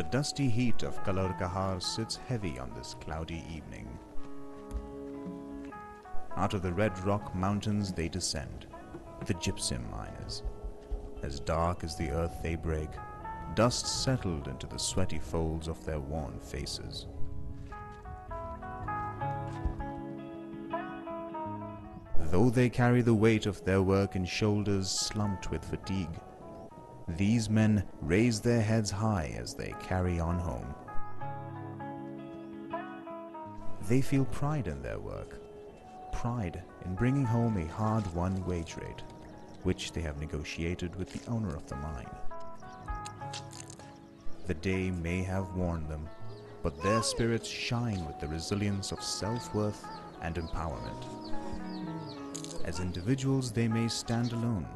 The dusty heat of Kalar Kahar sits heavy on this cloudy evening. Out of the red rock mountains they descend, the gypsum miners. As dark as the earth they break, dust settled into the sweaty folds of their worn faces. Though they carry the weight of their work in shoulders slumped with fatigue, these men raise their heads high as they carry on home. They feel pride in their work, pride in bringing home a hard-won wage rate, which they have negotiated with the owner of the mine. The day may have worn them, but their spirits shine with the resilience of self-worth and empowerment. As individuals they may stand alone,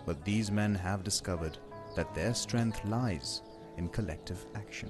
but these men have discovered that their strength lies in collective action.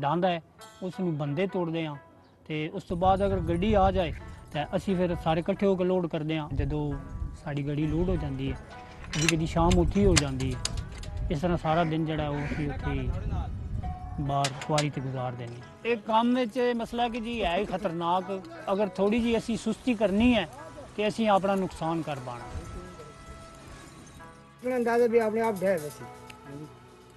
ਡਾਂਦਾ ਹੈ ਉਸ ਨੂੰ ਬੰਦੇ ਤੋੜਦੇ ਆ ਤੇ ਉਸ ਤੋਂ ਬਾਅਦ ਅਗਰ ਗੱਡੀ ਆ ਜਾਏ ਤਾਂ ਅਸੀਂ ਫਿਰ ਸਾਰੇ ਇਕੱਠੇ ਹੋ ਕੇ ਲੋਡ ਕਰਦੇ ਆ ਜਦੋਂ ਸਾਡੀ ਗੱਡੀ ਲੋਡ ਹੋ ਜਾਂਦੀ ਹੈ ਕਦੀ ਸ਼ਾਮ ਉੱਠੀ ਹੋ ਜਾਂਦੀ ਹੈ ਇਸ ਤਰ੍ਹਾਂ ਸਾਰਾ ਦਿਨ ਜਿਹੜਾ ਉਹ ਅਸੀਂ ਉੱਥੇ ਬਾਹਰ ਕੁਆਰੀ ਤੇ ਗੁਜ਼ਾਰਦੇ ਨੇ ਇਹ ਕੰਮ ਵਿੱਚ ਮਸਲਾ ਕਿ ਜੀ ਹੈ ਹੀ ਖਤਰਨਾਕ ਅਗਰ ਥੋੜੀ ਜੀ ਅਸੀਂ ਸੁਸਤੀ ਕਰਨੀ ਹੈ ਤੇ ਅਸੀਂ ਆਪਣਾ ਨੁਕਸਾਨ ਕਰ ਪਾਣਾ ਇਹਨਾਂ ਅੰਦਾਜ਼ਾ ਵੀ ਆਪਣੇ ਆਪ ਢਹਿ ਵੈਸੇ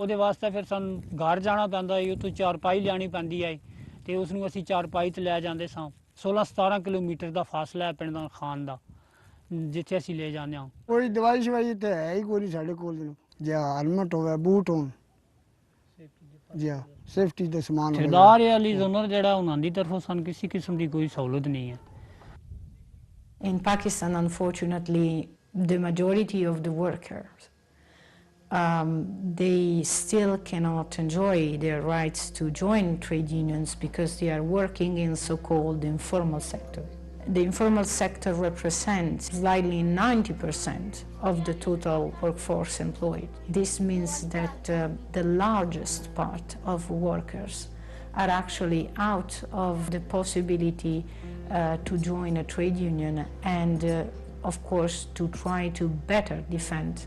ਉਹਦੇ ਵਾਸਤੇ ਫਿਰ ਸਾਨੂੰ ਘਰ ਜਾਣਾ ਪੈਂਦਾ ਹੈ ਉੱਥੋਂ ਚਾਰਪਾਈ ਲਿਆਣੀ ਪੈਂਦੀ ਹੈ ਤੇ ਉਸ ਨੂੰ ਅਸੀਂ ਚਾਰਪਾਈ ਤੇ ਲੈ ਜਾਂਦੇ ਸਾਂ 16-17 ਕਿਲੋਮੀਟਰ ਦਾ ਫਾਸਲਾ ਹੈ ਪਿੰਡ ਦਾ ਖਾਨ ਦਾ ਜਿੱਥੇ ਅਸੀਂ ਲੈ ਜਾਂਦੇ ਹਾਂ ਕੋਈ ਦਵਾਈ ਸ਼ਵਾਈ ਤੇ ਹੈ ਹੀ ਕੋਈ ਨਹੀਂ ਸਾਡੇ ਕੋਲ ਜੇ ਹੈਲਮਟ ਹੋਵੇ ਬੂਟ ਹੋਣ ਜੀ ਸੇਫਟੀ ਦੇ ਸਮਾਨ ਹੋਵੇ ਠੇਕੇਦਾਰ ਅਲੀ ਜ਼ੋਨਰ ਜਿਹੜਾ ਉਹਨਾਂ ਦੀ ਤਰਫੋਂ ਸਾਨੂੰ ਕਿਸੇ ਕਿਸਮ ਦੀ ਕੋਈ ਸਹੂਲਤ ਨਹੀਂ ਹੈ In Pakistan, unfortunately, the majority of the workers, they still cannot enjoy their rights to join trade unions because they are working in so-called informal sector. The informal sector represents slightly 90% of the total workforce employed. This means that the largest part of workers are actually out of the possibility to join a trade union and of course to try to better defend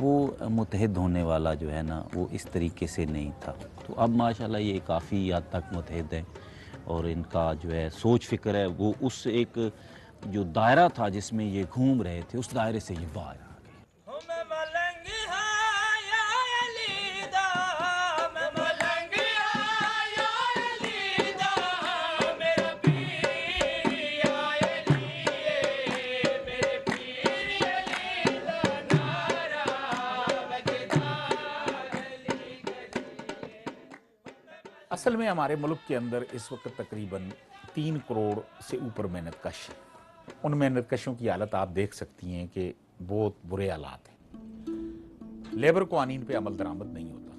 وہ متحد ہونے والا جو ہے نا وہ اس طریقے سے نہیں تھا. تو اب ماشاءاللہ یہ کافی حد تک متحد ہیں اور ان کا جو ہے سوچ فکر ہے وہ اس ایک جو دائرہ تھا جس میں یہ گھوم رہے تھے اس دائرے سے یہ باہر آ گئے. اصل میں ہمارے ملک کے اندر اس وقت تقریباً 3 کروڑ سے اوپر محنت کش ہیں. ان محنت کشوں کی حالت آپ دیکھ سکتی ہیں کہ بہت برے حالات ہیں. لیبر قوانین پہ عمل درآمد نہیں ہوتا.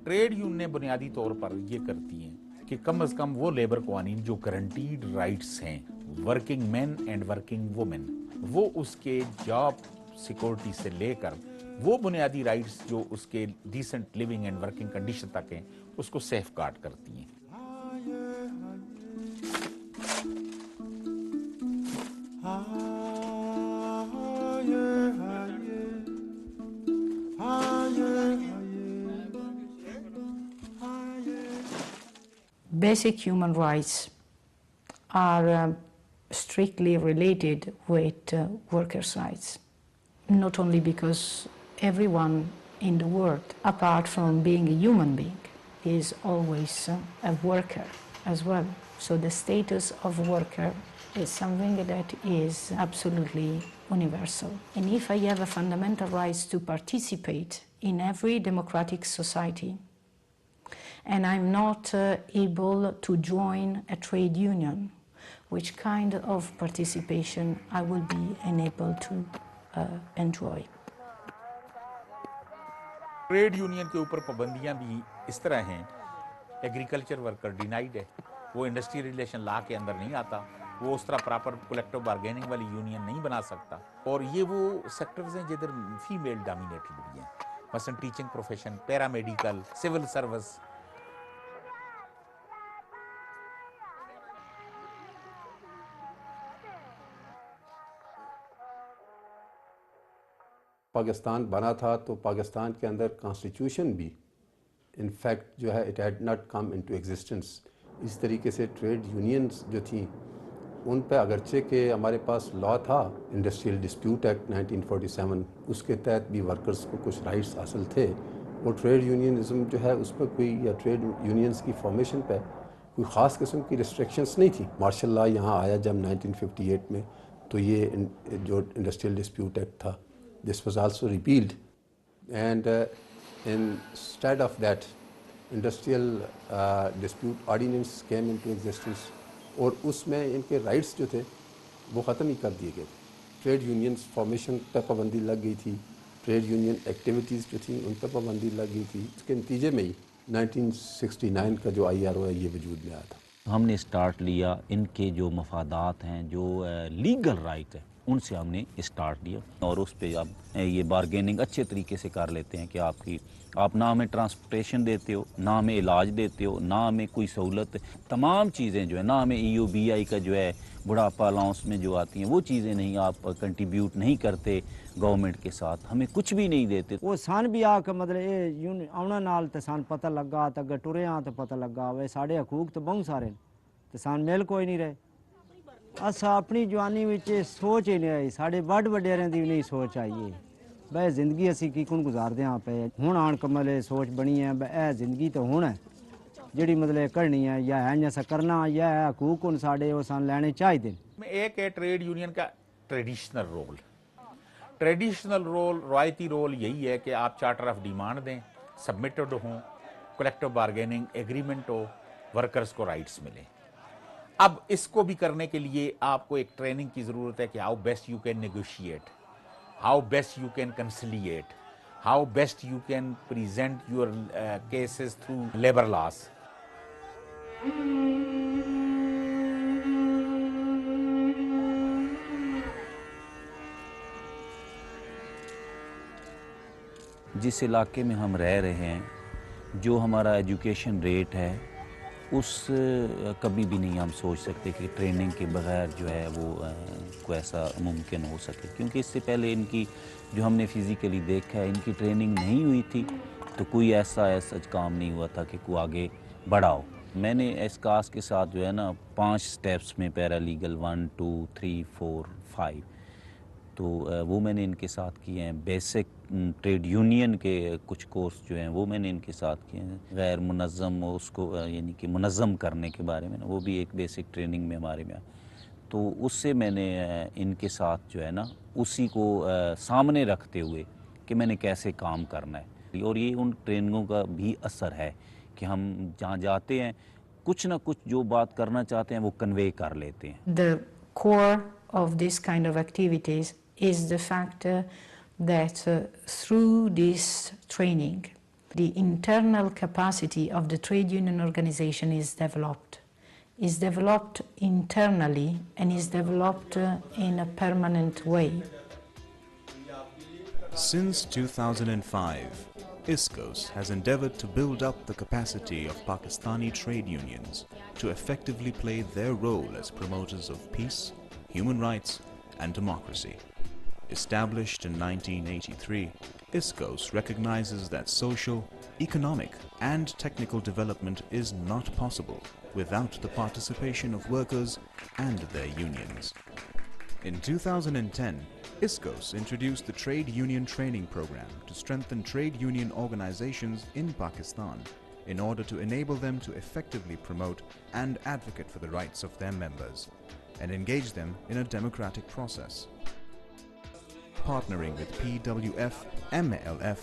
ٹریڈ یونینیں بنیادی طور پر یہ کرتی ہیں کہ کم از کم وہ لیبر قوانین جو گارنٹیڈ رائٹس ہیں working men and working women, وہ اس کے جاب سیکورٹی سے لے کر وہ بنیادی رائٹس جو اس کے decent living and working condition تک ہیں اس کو سیف گارڈ کرتی ہیں. Basic human rights are strictly related with workers' rights, not only because everyone in the world, apart from being a human being, is always a worker as well. So the status of worker is something that is absolutely universal. And if I have a fundamental right to participate in every democratic society, and I'm not able to join a trade union, which kind of participation I will be unable to enjoy. Trade union کے اوپر پابندیاں بھی اس طرح ہیں. Agriculture worker ڈینائیڈ ہے، وہ industry relation لا کے اندر نہیں آتا، وہ اس طرح پراپر کولیکٹیو بارگیننگ والی یونین نہیں بنا سکتا. اور یہ وہ سیکٹرز ہیں جدھر فیمیل ڈومینیٹڈ بھی ہیں، مثلا teaching profession, paramedical, civil service. Pakistan بنا تھا تو پاکستان کے اندر کانسٹیٹیوشن بھی انفیکٹ جو ہے it had not come into existence. اس طریقے سے ٹریڈ یونینز جو تھیں ان پہ اگرچہ کہ ہمارے پاس لا تھا انڈسٹریل ڈسپیوٹ ایکٹ 1947، اس کے تحت بھی ورکرز کو کچھ رائٹس حاصل تھے. وہ ٹریڈ یونینزم جو ہے اس پہ کوئی یا ٹریڈ یونینز کی فارمیشن پہ کوئی خاص قسم کی ریسٹرکشنز نہیں تھیں. مارشل لا یہاں آیا جب 1958 میں تو یہ جو انڈسٹریل ڈسپیوٹ ایکٹ تھا this was also repealed, and instead of that industrial dispute ordinance came into existence, اور اس میں ان کے رائٹس جو تھے وہ ختم ہی کر دیے گئے. ٹریڈ یونینز فارمیشن پہ پابندی لگ گئی تھی، ٹریڈ یونین ایکٹیویٹیز جو تھیں ان پہ پابندی لگ گئی تھی. اس کے نتیجے میں ہی 1969 کا جو IRO ہے یہ وجود میں آیا تھا. ہم نے اسٹارٹ لیا ان کے جو مفادات ہیں، جو لیگل رائٹ ہے ان سے ہم نے اسٹارٹ لیا، اور اس پہ اب یہ بارگیننگ اچھے طریقے سے کر لیتے ہیں کہ آپ نہ ہمیں ٹرانسپورٹیشن دیتے ہو، نہ ہمیں علاج دیتے ہو، نہ ہمیں کوئی سہولت، تمام چیزیں جو ہے، نہ ہمیں EOBI کا جو ہے بڑھاپا الاؤنس میں جو آتی ہیں وہ چیزیں نہیں، آپ کنٹریبیوٹ نہیں کرتے گورنمنٹ کے ساتھ، ہمیں کچھ بھی نہیں دیتے. وہ سان بھی آ کے مطلب آنا نال تو سان پتہ لگا تو اگر ٹرے ہاں تو پتہ لگا وہ ساڑے حقوق تو بہت سارے تو سان مل کوئی نہیں رہے. اسا اپنی جوانی وچ سوچ ہی نہیں آئی، ساڑے بڑ وڈیریں دی نہیں سوچ آئی ہے بھائی زندگی اسی کی کن گزاردے ہاں پہ. ہوں آن کمل سوچ بنی ہے اے زندگی تو ہوں ہے جڑی مطلب کرنی ہے، یا ہے جیسا کرنا یا ہے حقوق ان ساڑے وہ سان لینے چاہیے. ایک ہے ٹریڈ یونین کا ٹریڈیشنل رول. ٹریڈیشنل رول، روایتی رول یہی ہے کہ آپ چارٹر آف ڈیمانڈ دیں، سبمٹڈ ہوں، کولیکٹیو بارگیننگ ایگریمنٹ ہو، ورکرز کو رائٹس ملیں. اب اس کو بھی کرنے کے لیے آپ کو ایک ٹریننگ کی ضرورت ہے کہ how best you can negotiate, how best you can conciliate, how best you can present your cases through labour laws. جس علاقے میں ہم رہ رہے ہیں، جو ہمارا ایجوکیشن ریٹ ہے اس کبھی بھی نہیں ہم سوچ سکتے کہ ٹریننگ کے بغیر جو ہے وہ کوئی ایسا ممکن ہو سکے، کیونکہ اس سے پہلے ان کی جو ہم نے فزیکلی دیکھا ہے ان کی ٹریننگ نہیں ہوئی تھی، تو کوئی ایسا کام نہیں ہوا تھا کہ کوئی آگے بڑھا ہو۔ میں نے ایسکاس کے ساتھ جو ہے نا 5 سٹیپس میں پیرا لیگل 1 2 3 4 5 تو وہ میں نے ان کے ساتھ کیے ہیں۔ بیسک ٹریڈ یونین کے کچھ کورس جو ہیں وہ میں نے ان کے ساتھ کیے ہیں۔ غیر منظم اس کو یعنی کہ منظم کرنے کے بارے میں وہ بھی ایک بیسک ٹریننگ میں ہمارے میں، تو اس سے میں نے ان کے ساتھ جو ہے نا اسی کو سامنے رکھتے ہوئے کہ میں نے کیسے کام کرنا ہے، اور یہ ان ٹریننگوں کا بھی اثر ہے کہ ہم جہاں جاتے ہیں کچھ نہ کچھ جو بات کرنا چاہتے ہیں وہ کنوے کر لیتے ہیں۔ The core of this kind of activities is the fact that through this training, the internal capacity of the trade union organization is developed internally and is developed in a permanent way. Since 2005, ISCOS has endeavored to build up the capacity of Pakistani trade unions to effectively play their role as promoters of peace, human rights, and democracy. Established in 1983, ISCOS recognizes that social, economic, and technical development is not possible without the participation of workers and their unions. In 2010, ISCOS introduced the Trade Union Training Program to strengthen trade union organizations in Pakistan in order to enable them to effectively promote and advocate for the rights of their members and engage them in a democratic process. Partnering with PWF, MLF,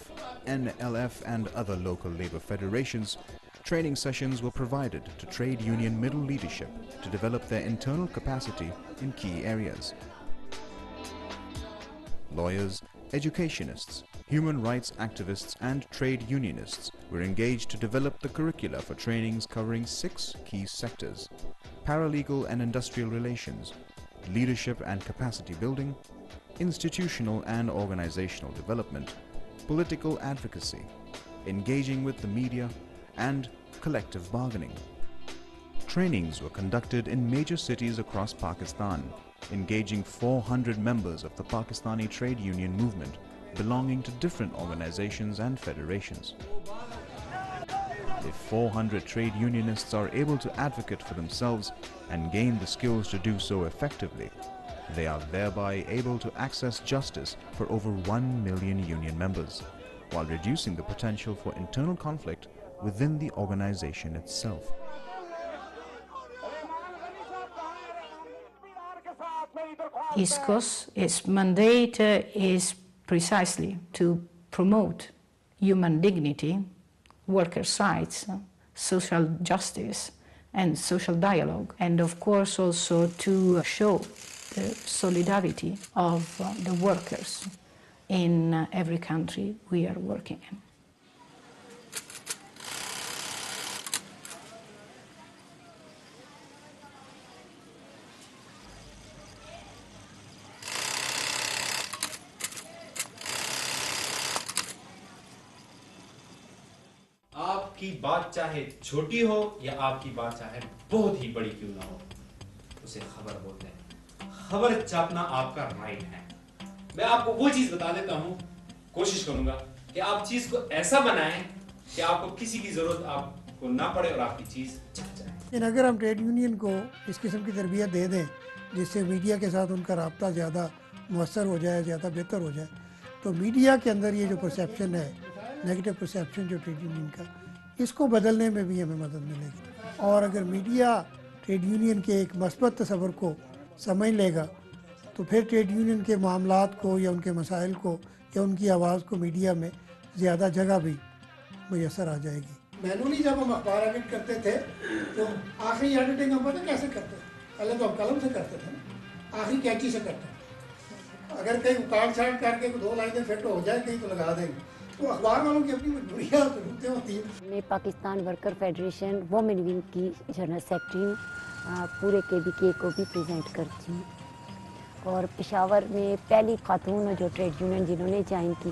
NLF and other local labor federations, training sessions were provided to trade union middle leadership to develop their internal capacity in key areas. Lawyers, educationists, human rights activists and trade unionists were engaged to develop the curricula for trainings covering 6 key sectors: paralegal and industrial relations, leadership and capacity building, institutional and organizational development, political advocacy, engaging with the media, and collective bargaining. Trainings were conducted in major cities across Pakistan, engaging 400 members of the Pakistani trade union movement belonging to different organizations and federations. If 400 trade unionists are able to advocate for themselves and gain the skills to do so effectively, they are thereby able to access justice for over 1 million union members, while reducing the potential for internal conflict within the organization itself. ISCOS, its mandate is precisely to promote human dignity, workers' rights, social justice, and social dialogue, and of course also to show the solidarity of the workers in every country we are working in. آپ کی بات چاہے چھوٹی ہو یا آپ کی بات چاہے بہت ہی بڑی کیوں نہ ہو، اسے خبر بولتے ہیں۔ خبر چھاپنا آپ کا رائٹ ہے۔ میں آپ کو وہ چیز بتا دیتا ہوں، کوشش کروں گا کہ آپ چیز کو ایسا بنائیں کہ آپ کو کسی کی ضرورت آپ کو نہ پڑے اور آپ کی چیز چھپ جائے۔ اگر ہم ٹریڈ یونین کو اس قسم کی تربیت دے دیں جس سے میڈیا کے ساتھ ان کا رابطہ زیادہ مؤثر ہو جائے، زیادہ بہتر ہو جائے، تو میڈیا کے اندر یہ جو پرسیپشن ہے، نیگیٹو پرسیپشن جو ٹریڈ یونین کا، اس کو بدلنے میں بھی ہمیں مدد ملے گی۔ اور اگر میڈیا ٹریڈ یونین کے ایک مثبت تصور کو سمجھ لے گا تو پھر ٹریڈ یونین کے معاملات کو یا ان کے مسائل کو یا ان کی آواز کو میڈیا میں زیادہ جگہ بھی میسر آ جائے گی۔ مینولی جب ہم اخبار ایڈٹ کرتے تھے تو آخری ایڈیٹنگ ہم پتہ کیسے کرتے تھے؟ پہلے تو ہم قلم سے کرتے تھے نا، آخری کینچی سے کرتے ہیں۔ اگر کہیں اکاڑ چھاڑ کر کے 2 لائنیں فٹ ہو جائے کہیں تو لگا دیں گے، تو اخبار والوں کی اپنی مجبوریاں ہوتی ہیں۔ میں Pakistan worker federation women wing کی جنرل سیکرٹری ہوں، پورے KBK کو بھی پریزنٹ کرتی ہوں، اور پشاور میں پہلی خاتون جو ٹریڈ یونین جنہوں نے جوائن کی۔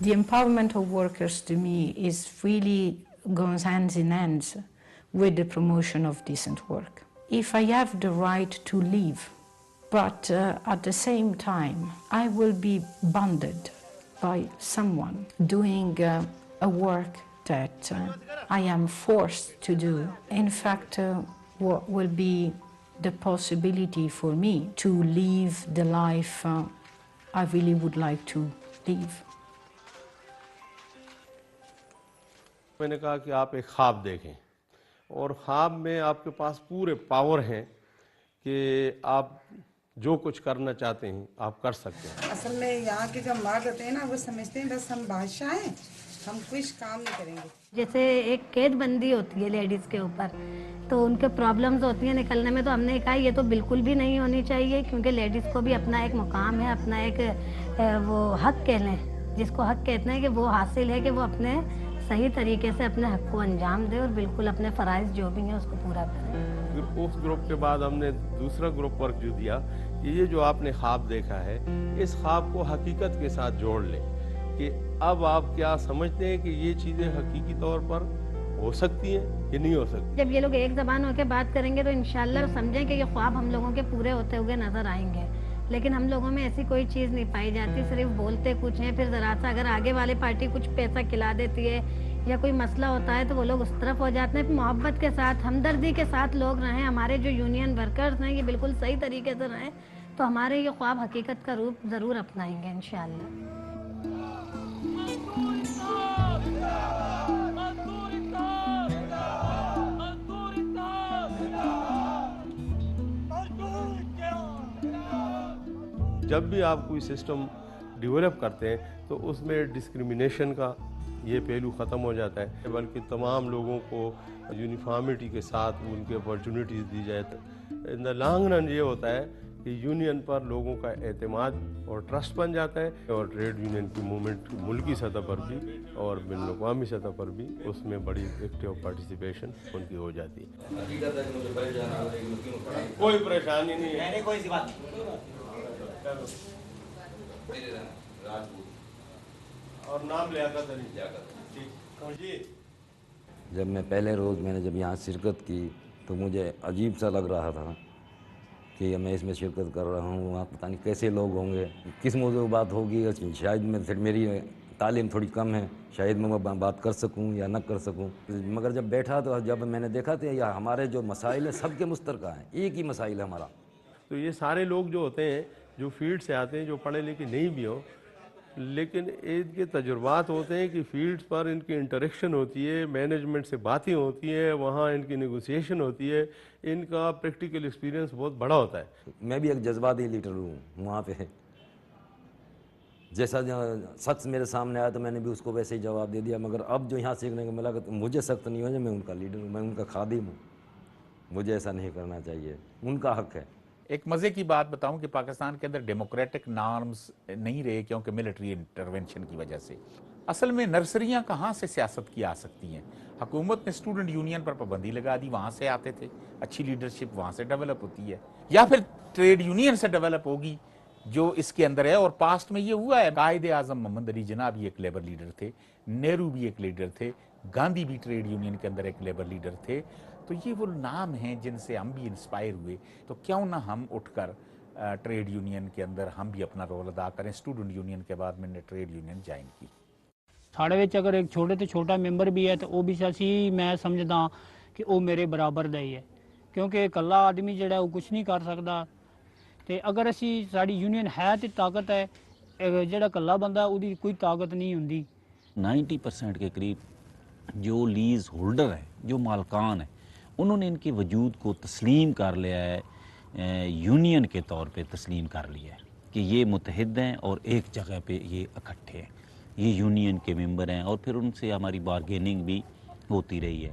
The empowerment of workers to me is really goes hand in hand with the promotion of decent work. If I have the right to leave, but at the same time I will be bonded by someone doing a work that I am forced to do, in fact, what will be the possibility for me to live the life I really would like to live. میں نے کہا کہ آپ ایک خواب دیکھیں اور خواب میں آپ کے پاس پورے پاور ہیں کہ آپ جو کچھ کرنا چاہتے ہیں آپ کر سکتے ہیں. اصل میں یہاں کے جو مرد ہوتے ہیں نا وہ سمجھتے ہیں بس ہم بادشاہ ہیں, ہم کچھ کام نہیں کریں گے. جیسے ایک قید بندی ہوتی ہے لیڈیز کے اوپر, تو ان کے پرابلمز ہوتی ہیں نکلنے میں, تو ہم نے کہا یہ تو بالکل بھی نہیں ہونی چاہیے, کیونکہ لیڈیز کو بھی اپنا ایک مقام ہے, اپنا ایک وہ حق کہہ لیں جس کو حق کہتے ہیں کہ وہ حاصل ہے کہ وہ اپنے صحیح طریقے سے اپنے حق کو انجام دے اور بالکل اپنے فرائض جو بھی ہیں اس کو پورا کریں. اس گروپ کے بعد ہم نے دوسرا گروپ ورک جو دیا کہ یہ جو آپ نے خواب دیکھا ہے اس خواب کو حقیقت کے ساتھ جوڑ لیں کہ اب آپ کیا سمجھتے ہیں کہ یہ چیزیں حقیقی طور پر ہو سکتی ہیں کہ نہیں ہو سکتی. جب یہ لوگ ایک زبان ہو کے بات کریں گے تو انشاءاللہ سمجھیں کہ یہ خواب ہم لوگوں کے پورے ہوتے ہوئے نظر آئیں گے, لیکن ہم لوگوں میں ایسی کوئی چیز نہیں پائی جاتی, صرف بولتے کچھ ہیں, پھر ذرا سا اگر آگے والے پارٹی کچھ پیسہ کھلا دیتی ہے یا کوئی مسئلہ ہوتا ہے تو وہ لوگ اس طرف ہو جاتے ہیں. محبت کے ساتھ, ہمدردی کے ساتھ لوگ رہیں, ہمارے جو یونین ورکرز ہیں یہ بالکل صحیح طریقے سے رہیں تو ہمارے یہ خواب حقیقت کا روپ ضرور اپنائیں گے انشاءاللہ. جب بھی آپ کوئی سسٹم ڈیولپ کرتے ہیں تو اس میں ڈسکریمنیشن کا یہ پہلو ختم ہو جاتا ہے, بلکہ تمام لوگوں کو یونیفارمٹی کے ساتھ ان کے اپرچونیٹیز دی جائے. ان دا لانگ رن یہ ہوتا ہے کہ یونین پر لوگوں کا اعتماد اور ٹرسٹ بن جاتا ہے, اور ٹریڈ یونین کی موومنٹ ملکی سطح پر بھی اور بین الاقوامی سطح پر بھی اس میں بڑی ایکٹیو پارٹیسپیشن ان کی ہو جاتی ہے. کوئی پریشانی نہیں ہے, کوئی سی بات اور نام لیاقت علی. جب میں پہلے روز میں نے جب یہاں شرکت کی تو مجھے عجیب سا لگ رہا تھا کہ میں اس میں شرکت کر رہا ہوں, وہاں پتہ نہیں کیسے لوگ ہوں گے, کس موضوع پر بات ہوگی, شاید میں پھر میری تعلیم تھوڑی کم ہے, شاید میں بات کر سکوں یا نہ کر سکوں. مگر جب بیٹھا تو جب میں نے دیکھا تو یہ ہمارے جو مسائل ہیں سب کے مشترکہ ہیں, ایک ہی مسائل ہے ہمارا. تو یہ سارے لوگ جو ہوتے ہیں جو فیلڈ سے آتے ہیں, جو پڑھے لکھے نہیں بھی ہوں, لیکن ان کے تجربات ہوتے ہیں کہ فیلڈز پر ان کی انٹریکشن ہوتی ہے, مینجمنٹ سے باتیں ہوتی ہیں, وہاں ان کی نیگوسیشن ہوتی ہے, ان کا پریکٹیکل ایکسپیرینس بہت بڑا ہوتا ہے. میں بھی ایک جذباتی لیڈر ہوں وہاں پہ, جیسا شخص میرے سامنے آیا تو میں نے بھی اس کو ویسے ہی جواب دے دیا. مگر اب جو یہاں سیکھنے کو ملا کہ مجھے سخت نہیں ہو, میں ان کا لیڈر ہوں, میں ان کا خادم ہوں, مجھے ایسا نہیں کرنا چاہیے, ان کا حق ہے. ایک مزے کی بات بتاؤں کہ پاکستان کے اندر ڈیموکریٹک نارمز نہیں رہے کیونکہ ملٹری انٹرونشن کی وجہ سے. اصل میں نرسریاں کہاں سے سیاست کی آ سکتی ہیں؟ حکومت نے اسٹوڈنٹ یونین پر پابندی لگا دی, وہاں سے آتے تھے, اچھی لیڈرشپ وہاں سے ڈیولپ ہوتی ہے, یا پھر ٹریڈ یونین سے ڈیولپ ہوگی جو اس کے اندر ہے. اور پاسٹ میں یہ ہوا ہے, قائد اعظم محمد علی جناح بھی ایک لیبر لیڈر تھے, نہرو بھی ایک لیڈر تھے, گاندھی بھی ٹریڈ یونین کے اندر ایک لیبر لیڈر تھے. تو یہ وہ نام ہیں جن سے ہم بھی انسپائر ہوئے, تو کیوں نہ ہم اٹھ کر ٹریڈ یونین کے اندر ہم بھی اپنا رول ادا کریں. اسٹوڈنٹ یونین کے بعد میں نے ٹریڈ یونین جوائن کی. ساڑے وچ اگر ایک چھوٹے تو چھوٹا ممبر بھی ہے تو وہ بھی اسی میں سمجھدا کہ وہ میرے برابر دا ہی ہے, کیونکہ اکلا آدمی جڑا ہے وہ کچھ نہیں کر سکتا. تے اگر اسی ساری یونین ہے تو طاقت ہے, جڑا اکلا بندہ وہ کوئی طاقت نہیں ہوندی. 90% کے قریب جو لیز ہولڈر ہیں, جو مالکان ہیں, انہوں نے ان کے وجود کو تسلیم کر لیا ہے, یونین کے طور پہ تسلیم کر لیا ہے کہ یہ متحد ہیں اور ایک جگہ پہ یہ اکٹھے ہیں, یہ یونین کے ممبر ہیں, اور پھر ان سے ہماری بارگیننگ بھی ہوتی رہی ہے.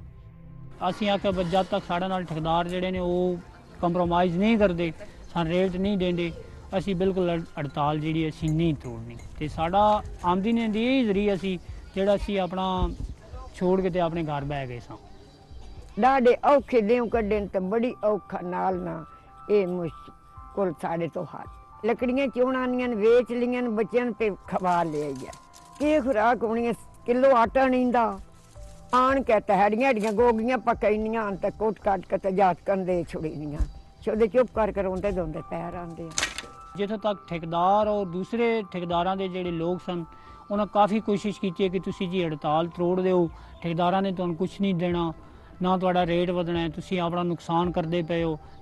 اسی آ کے جب تک ساڑے نال ٹھیکدار جڑے نے وہ کمپرومائز نہیں کرتے, سان ریٹ نہیں دیندے, اسی بالکل ہڑتال جیڑی اسی نہیں توڑنی. تے ساڈا آمدنی دی یہی ذریعہ سی جڑا اسی اپنا چھوڑ کے تے اپنے گھر بہ گئے ساں. ڈاڈے اوکھے دیوں کڈن تے بڑی اوکھا نال نہ اے مشکل ساڑے تو حال. لکڑیاں چونانیاں ویچ لیاں بچیاں تے کھوا لے آئی ہے. کی خوراک ہونی ہے, کلو آٹا نہیں دا, ਆਣ ਕੇ ਤਹੜੀਆਂ ਢੀਆਂ ਗੋਗੀਆਂ ਪਕਾਈਆਂ ਤੇ ਕੋਟ ਕੱਟ ਕੇ ਤੇ ਜਾਤ ਕੰਦੇ ਛੁੜੀਆਂ ਛੋਦੇ ਚੁੱਪ ਕਰਕੇ ਰੋਂਦੇ ਦੋਂਦੇ ਪੈਰ ਆਂਦੇ ਆ। ਜਿੱਥੋਂ ਤੱਕ ਠੇਕੇਦਾਰ ਔਰ ਦੂਸਰੇ ਠੇਕੇਦਾਰਾਂ ਦੇ ਜਿਹੜੇ ਲੋਕ ਸਨ ਉਹਨਾਂ ਕਾਫੀ ਕੋਸ਼ਿਸ਼ ਕੀਤੀ ਹੈ ਕਿ ਤੁਸੀਂ ਜੀ ਹੜਤਾਲ ਤੋੜ ਦਿਓ, ਠੇਕੇਦਾਰਾਂ ਨੇ ਤੁਹਾਨੂੰ ਕੁਝ ਨਹੀਂ ਦੇਣਾ, ਨਾ ਤੁਹਾਡਾ ਰੇਟ ਵਧਣਾ ਹੈ, ਤੁਸੀਂ ਆਪਣਾ ਨੁਕਸਾਨ ਕਰਦੇ ਪਏ ਹੋ।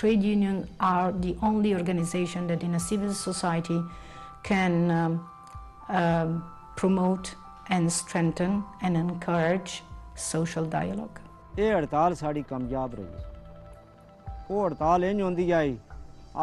Trade unions are the only organization that in a civil society can promote and strengthen and encourage social dialogue. ਇਹ ਹੜਤਾਲ ਸਾਡੀ ਕਾਮਯਾਬ ਰਹੀ। ਉਹ ਹੜਤਾਲ ਇੰਜ ਹੁੰਦੀ ਆਈ,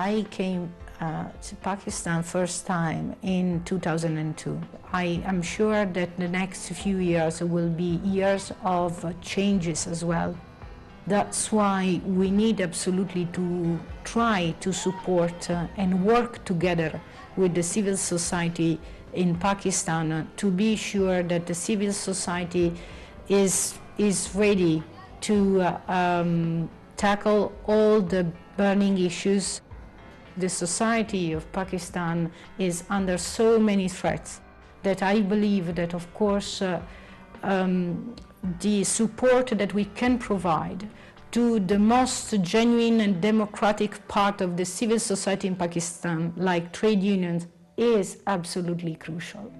I came to Pakistan first time in 2002. I am sure that the next few years will be years of changes as well. That's why we need absolutely to try to support and work together with the civil society in Pakistan to be sure that the civil society is ready to tackle all the burning issues. The society of Pakistan is under so many threats that I believe that, of course, the support that we can provide to the most genuine and democratic part of the civil society in Pakistan, like trade unions, is absolutely crucial.